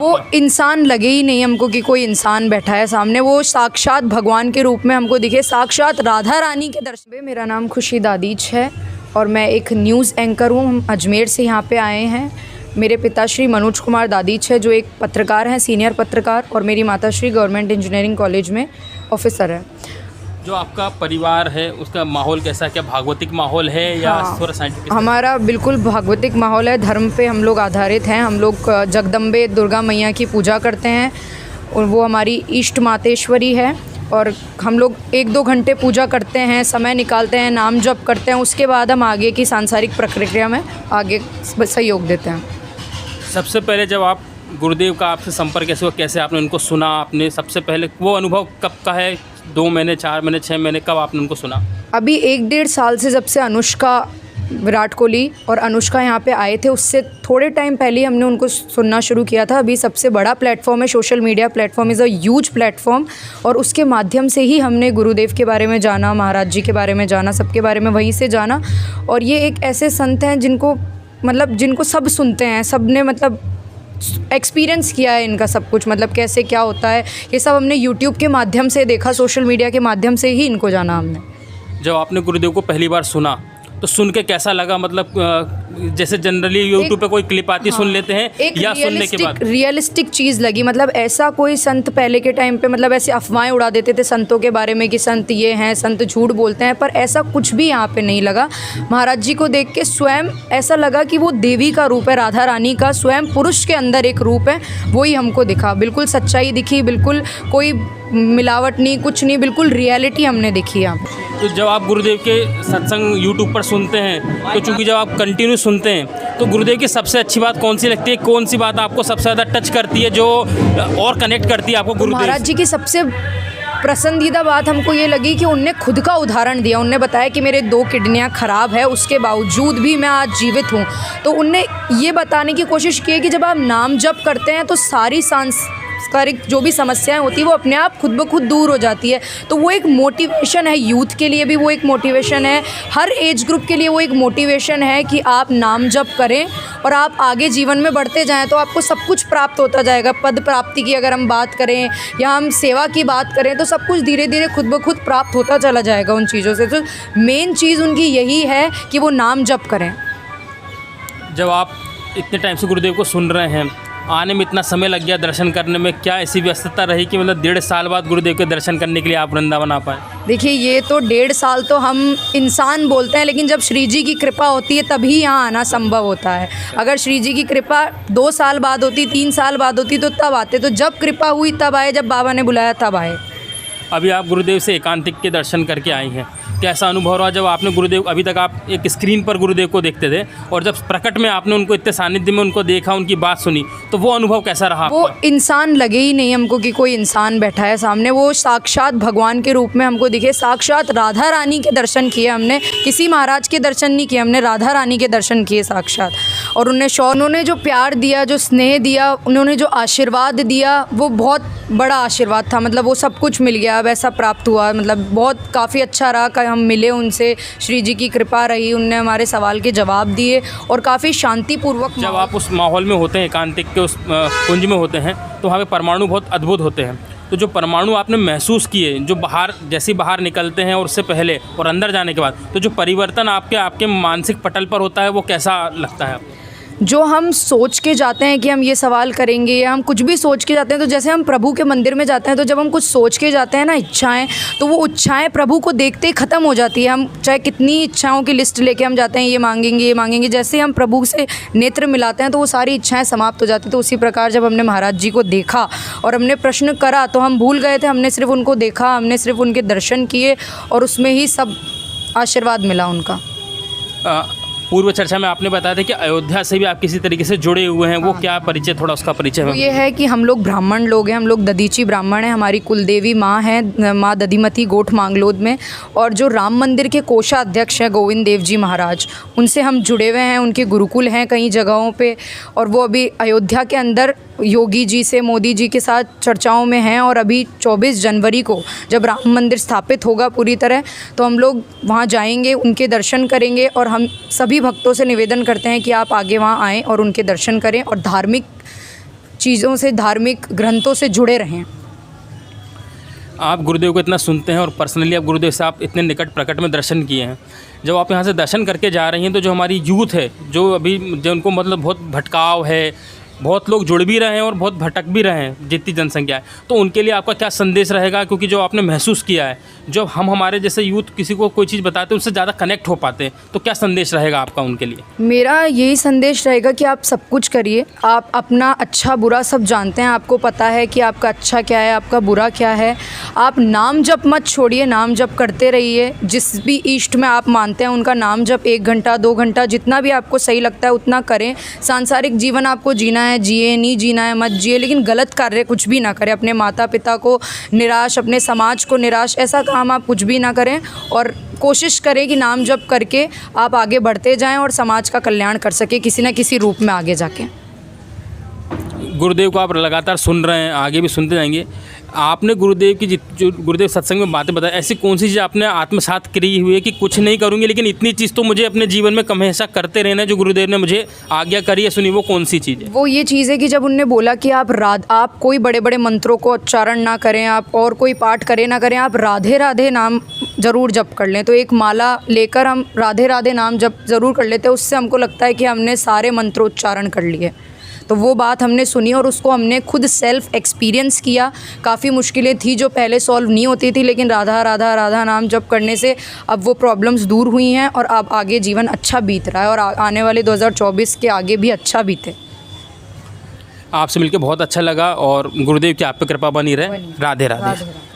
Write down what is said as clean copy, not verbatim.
वो इंसान लगे ही नहीं हमको कि कोई इंसान बैठा है सामने, वो साक्षात भगवान के रूप में हमको दिखे, साक्षात राधा रानी के दर्शन। मेरा नाम खुशी दादीच है और मैं एक न्यूज़ एंकर हूँ। हम अजमेर से यहाँ पे आए हैं। मेरे पिताश्री मनोज कुमार दादीच है जो एक पत्रकार हैं, सीनियर पत्रकार, और मेरी माताश्री गवर्नमेंट इंजीनियरिंग कॉलेज में ऑफिसर है। जो आपका परिवार है उसका माहौल कैसा है? क्या भागवतिक माहौल है या थोड़ा साइंटिफिक? हमारा बिल्कुल भागवतिक माहौल है। धर्म पे हम लोग आधारित हैं। हम लोग जगदम्बे दुर्गा मैया की पूजा करते हैं और वो हमारी इष्ट मातेश्वरी है। और हम लोग 1-2 घंटे पूजा करते हैं, समय निकालते हैं, नाम जप करते हैं। उसके बाद हम आगे की सांसारिक प्रक्रिया में आगे सहयोग देते हैं। सबसे पहले जब आप गुरुदेव का आपसे संपर्क कैसे हुआ, कैसे आपने उनको सुना? आपने सबसे पहले वो अनुभव कब का है? 2 महीने, 4 महीने, 6 महीने, कब आपने उनको सुना? अभी 1-1.5 साल से जब से अनुष्का विराट कोहली और अनुष्का यहाँ पे आए थे, उससे थोड़े टाइम पहले हमने उनको सुनना शुरू किया था। अभी सबसे बड़ा प्लेटफॉर्म है, social media platform is a huge platform, और उसके माध्यम से ही हमने गुरुदेव के बारे में जाना, महाराज जी के बारे में जाना, सबके बारे में वहीं से जाना। और ये एक ऐसे संत हैं जिनको सब सुनते हैं, सब ने एक्सपीरियंस किया है इनका सब कुछ, कैसे क्या होता है, ये सब हमने यूट्यूब के माध्यम से देखा, सोशल मीडिया के माध्यम से ही इनको जाना हमने। जब आपने गुरुदेव को पहली बार सुना तो सुन के कैसा लगा? जैसे जनरली यूट्यूब पे कोई क्लिप आती सुन लेते हैं, या सुनने के बाद रियलिस्टिक चीज़ लगी। ऐसा कोई संत पहले के टाइम पे ऐसे अफवाहें उड़ा देते थे संतों के बारे में कि संत ये हैं, संत झूठ बोलते हैं, पर ऐसा कुछ भी यहाँ पे नहीं लगा। महाराज जी को देख के स्वयं ऐसा लगा कि वो देवी का रूप है, राधा रानी का स्वयं पुरुष के अंदर एक रूप है, वही हमको दिखा। बिल्कुल सच्चाई दिखी, बिल्कुल कोई मिलावट नहीं, कुछ नहीं, बिल्कुल रियलिटी हमने देखी यहाँ पे। तो जब आप गुरुदेव के सत्संग यूट्यूब पर सुनते हैं, तो चूँकि जब आप कंटिन्यू सुनते हैं तो गुरुदेव की सबसे अच्छी बात कौन सी लगती है? कौन सी बात आपको सबसे ज़्यादा टच करती है, जो और कनेक्ट करती है आपको गुरुदेव? महाराज जी की सबसे पसंदीदा बात हमको ये लगी कि उनने खुद का उदाहरण दिया। उनने बताया कि मेरे 2 किडनियाँ ख़राब है, उसके बावजूद भी मैं आज जीवित हूँ। तो उनने ये बताने की कोशिश की है कि जब आप नाम जप करते हैं तो सारी सांसारिक जो भी समस्याएं होती है वो अपने आप खुद ब खुद दूर हो जाती है। तो वो एक मोटिवेशन है, यूथ के लिए भी वो एक मोटिवेशन है, हर एज ग्रुप के लिए वो एक मोटिवेशन है कि आप नाम जप करें और आप आगे जीवन में बढ़ते जाएं तो आपको सब कुछ प्राप्त होता जाएगा। पद प्राप्ति की अगर हम बात करें या हम सेवा की बात करें तो सब कुछ धीरे धीरे खुद ब खुद प्राप्त होता चला जाएगा उन चीज़ों से। तो मेन चीज़ उनकी यही है कि वो नाम जप करें। जब आप इतने टाइम से गुरुदेव को सुन रहे हैं, आने में इतना समय लग गया, दर्शन करने में क्या ऐसी व्यस्तता रही कि 1.5 साल बाद गुरुदेव के दर्शन करने के लिए आप वृंदावन आ पाए? देखिए, ये तो 1.5 साल तो हम इंसान बोलते हैं, लेकिन जब श्री जी की कृपा होती है तभी यहाँ आना संभव होता है। अगर श्री जी की कृपा 2 साल बाद होती, 3 साल बाद होती तो तब आते। तो जब कृपा हुई तब आए, जब बाबा ने बुलाया तब आए। अभी आप गुरुदेव से एकांतिक के दर्शन करके आई हैं, कैसा अनुभव रहा जब आपने गुरुदेव? अभी तक आप एक स्क्रीन पर गुरुदेव को देखते थे और जब प्रकट में आपने उनको इतने सानिध्य में उनको देखा, उनकी बात सुनी, तो वो अनुभव कैसा रहा आपका? वो इंसान लगे ही नहीं हमको कि कोई इंसान बैठा है सामने, वो साक्षात भगवान के रूप में हमको दिखे, साक्षात राधा रानी के दर्शन किए हमने। किसी महाराज के दर्शन नहीं किए हमने, राधा रानी के दर्शन किए साक्षात। और उन्होंने जो प्यार दिया, जो स्नेह दिया, उन्होंने जो आशीर्वाद दिया, वो बहुत बड़ा आशीर्वाद था। वो सब कुछ मिल गया, वैसा प्राप्त हुआ। बहुत काफ़ी अच्छा रहा, हम मिले उनसे, श्री जी की कृपा रही, उनने हमारे सवाल के जवाब दिए और काफ़ी शांतिपूर्वक। जब आप उस माहौल में होते हैं, एकांतिक के उस कुंज में होते हैं, तो वहाँ पे परमाणु बहुत अद्भुत होते हैं। तो जो परमाणु आपने महसूस किए, जो बाहर निकलते हैं और उससे पहले और अंदर जाने के बाद, तो जो परिवर्तन आपके मानसिक पटल पर होता है, वो कैसा लगता है आपको? जो हम सोच के जाते हैं कि हम ये सवाल करेंगे, या हम कुछ भी सोच के जाते हैं, तो जैसे हम प्रभु के मंदिर में जाते हैं तो जब हम कुछ सोच के जाते हैं ना, इच्छाएं, तो वो इच्छाएं प्रभु को देखते ही ख़त्म हो जाती है। हम चाहे कितनी इच्छाओं की लिस्ट लेके हम जाते हैं, ये मांगेंगे ये मांगेंगे, जैसे हम प्रभु से नेत्र मिलाते हैं तो वो सारी इच्छाएं समाप्त हो जाती हैं। तो उसी प्रकार जब हमने महाराज जी को देखा और हमने प्रश्न करा तो हम भूल गए थे, हमने सिर्फ उनको देखा, हमने सिर्फ उनके दर्शन किए और उसमें ही सब आशीर्वाद मिला उनका। पूर्व चर्चा में आपने बताया था कि अयोध्या से भी आप किसी तरीके से जुड़े हुए हैं, वो क्या परिचय, थोड़ा उसका परिचय है? ये है कि हम लोग ब्राह्मण लोग हैं, हम लोग दधीची ब्राह्मण हैं। हमारी कुलदेवी माँ हैं, माँ दधिमती, गोठ मांगलोद में। और जो राम मंदिर के कोषाध्यक्ष हैं गोविंद देव जी महाराज, उनसे हम जुड़े हुए हैं, उनके गुरुकुल हैं कई जगहों पे। और वो अभी अयोध्या के अंदर योगी जी से, मोदी जी के साथ चर्चाओं में हैं। और अभी 24 जनवरी को जब राम मंदिर स्थापित होगा पूरी तरह, तो हम लोग वहाँ जाएंगे, उनके दर्शन करेंगे। और हम सभी भक्तों से निवेदन करते हैं कि आप आगे वहाँ आएँ और उनके दर्शन करें और धार्मिक चीज़ों से, धार्मिक ग्रंथों से जुड़े रहें। आप गुरुदेव को इतना सुनते हैं और पर्सनली आप गुरुदेव से आप इतने निकट प्रकट में दर्शन किए हैं, जब आप यहाँ से दर्शन करके जा रही हैं तो जो हमारी यूथ है, जो अभी जो उनको मतलब बहुत भटकाव है, बहुत लोग जुड़ भी रहे हैं और बहुत भटक भी रहे हैं जितनी जनसंख्या है, तो उनके लिए आपका क्या संदेश रहेगा? क्योंकि जो आपने महसूस किया है, जो हम हमारे जैसे यूथ किसी को कोई चीज़ बताते हैं उससे ज़्यादा कनेक्ट हो पाते हैं, तो क्या संदेश रहेगा आपका उनके लिए? मेरा यही संदेश रहेगा कि आप सब कुछ करिए, आप अपना अच्छा बुरा सब जानते हैं, आपको पता है कि आपका अच्छा क्या है, आपका बुरा क्या है। आप नाम जप मत छोड़िए, नाम जप करते रहिए। जिस भी इष्ट में आप मानते हैं उनका नाम जप 1 घंटा 2 घंटा जितना भी आपको सही लगता है उतना करें। सांसारिक जीवन आपको जीना है, जिए, नहीं जीना है मत जिए, लेकिन गलत कार्य कुछ भी ना करें। अपने माता पिता को निराश, अपने समाज को निराश, ऐसा काम आप कुछ भी ना करें और कोशिश करें कि नाम जप करके आप आगे बढ़ते जाएं और समाज का कल्याण कर सके किसी न किसी रूप में आगे जाके। गुरुदेव को आप लगातार सुन रहे हैं, आगे भी सुनते जाएंगे। आपने गुरुदेव की जो गुरुदेव सत्संग में बातें बताई, ऐसी कौन सी चीज़ आपने आत्मसात करी हुई है कि कुछ नहीं करूँगी लेकिन इतनी चीज़ तो मुझे अपने जीवन में हमेशा करते रहना है, जो गुरुदेव ने मुझे आज्ञा करी है, सुनी, वो कौन सी चीज़ है? वो ये चीज़ है कि जब उनने बोला कि आप कोई बड़े बड़े मंत्रों को उच्चारण ना करें, आप और कोई पाठ करें ना करें, आप राधे राधे नाम ज़रूर जप कर लें। तो एक माला लेकर हम राधे राधे नाम जप ज़रूर कर लेते हैं, उससे हमको लगता है कि हमने सारे मंत्रोच्चारण कर लिए। तो वो बात हमने सुनी और उसको हमने खुद सेल्फ एक्सपीरियंस किया। काफ़ी मुश्किलें थी जो पहले सॉल्व नहीं होती थी, लेकिन राधा राधा राधा नाम जप करने से अब वो प्रॉब्लम्स दूर हुई हैं और अब आगे जीवन अच्छा बीत रहा है और आने वाले 2024 के आगे भी अच्छा बीते। आपसे मिलकर बहुत अच्छा लगा और गुरुदेव की आप पे कृपा बनी रहे। राधे राधे। राधे राधे।